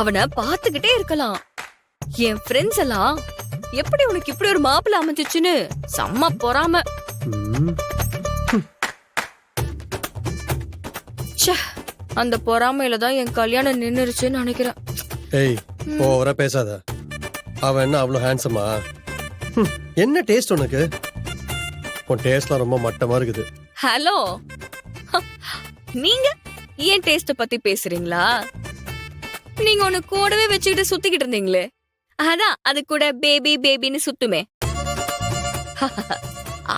அவனை பாத்துக்கிட்டே இருக்கலாம். என் ஃப்ரெண்ட்ஸ் எல்லாம் எப்படி உனக்கு இப்படி ஒரு மாப்பிள்ள அமைஞ்சிச்சுன்னு செம்ம பொறாம. அந்த பொறாமையில தான் என் கல்யாணம் நின்னுருச்சுன்னு நினைக்கிறேன். ஏய் ஓவரா பேசாத. அவன் என்ன அவ்வளவு ஹேண்ட்ஸமா? என்ன டேஸ்ட் உனக்கு? உன் டேஸ்ட்லாம் ரொம்ப மட்டமா இருக்குது. ஹலோ, நீங்க ஏன் டேஸ்ட பத்தி பேசுறீங்களா? நீங்க ஒன்னு கூடவே வச்சுக்கிட்டு சுத்திக்கிட்டு இருந்தீங்களே, அதான் அது கூட பேபி பேபின்னு சுத்துமே.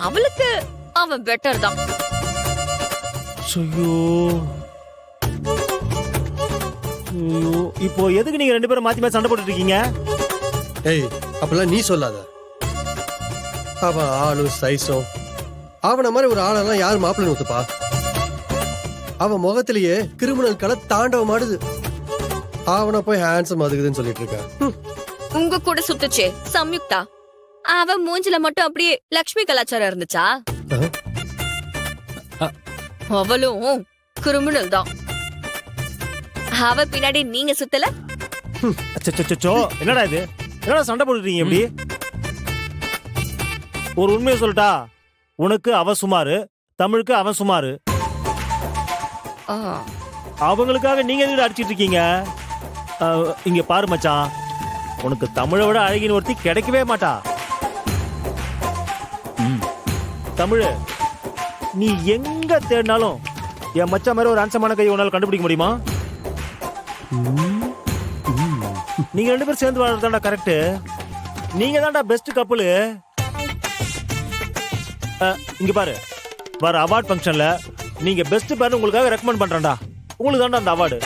அவளுக்கு அவன் பெட்டர் தான். இப்போ எதுக்கு நீங்க 2 பேரும் மாத்தி மாத்தி சண்டை போட்டுட்டு இருக்கீங்க? ஏய் அப்பெல்லாம் நீ சொல்லாத. அவன் ஆளும் சைஸும் அவன மாதிரி ஒரு ஆளெல்லாம் யாரு மாப்பிள்ளை ஊத்துப்பா? அவன் முகத்திலேயே கிரிமினல் கலை தாண்டவம் ஆடுது. அவனை போய் ஹேண்ட்ஸம் அதுக்குதுன்னு சொல்லிட்டு இருக்க. உங்க கூட சுத்துச்சே சம்யுக்தா, அவ மூஞ்சில மட்டும் அப்படியே லக்ஷ்மி கலாச்சாரம் இருந்துச்சா? அவளும் கிரிமினல் தான். அவ பின்னாடி நீங்க சுத்தல? அச்சச்சோ, என்னடா இது? என்னடா சண்டை போட்டுட்டீங்க இப்படி? ஒரு உண்மையை சொல்லட்டா, உனக்கு அவ சுமாரு, தமிழுக்கு அவன் சுமாரு. அவங்களுக்காக நீங்க எதுக்கு அடிச்சிட்டு இருக்கீங்க? இங்க பாரு மச்சான், உனக்கு தமிழை விட அழகின ஒருத்தி கிடைக்கவே மாட்டா. தமிழ், நீ எங்க தேடினாலும் என் மச்சான் மாதிரி ஒரு ஆன்சமான கை உன்னால கண்டுபிடிக்க முடியுமா? நீங்க 2 பேரும் சேர்ந்து வாழ்றதாண்டா கரெக்ட். நீங்க தான்டா பெஸ்ட் கப்புள். இங்க பாரு, வர அவார்ட் ஃபங்க்ஷன்ல நீங்க பெஸ்ட் பேர் உங்களுக்காக ரெக்கமெண்ட் பண்றேன்டா. உங்களுக்கு தான்டா அந்த அவார்டு.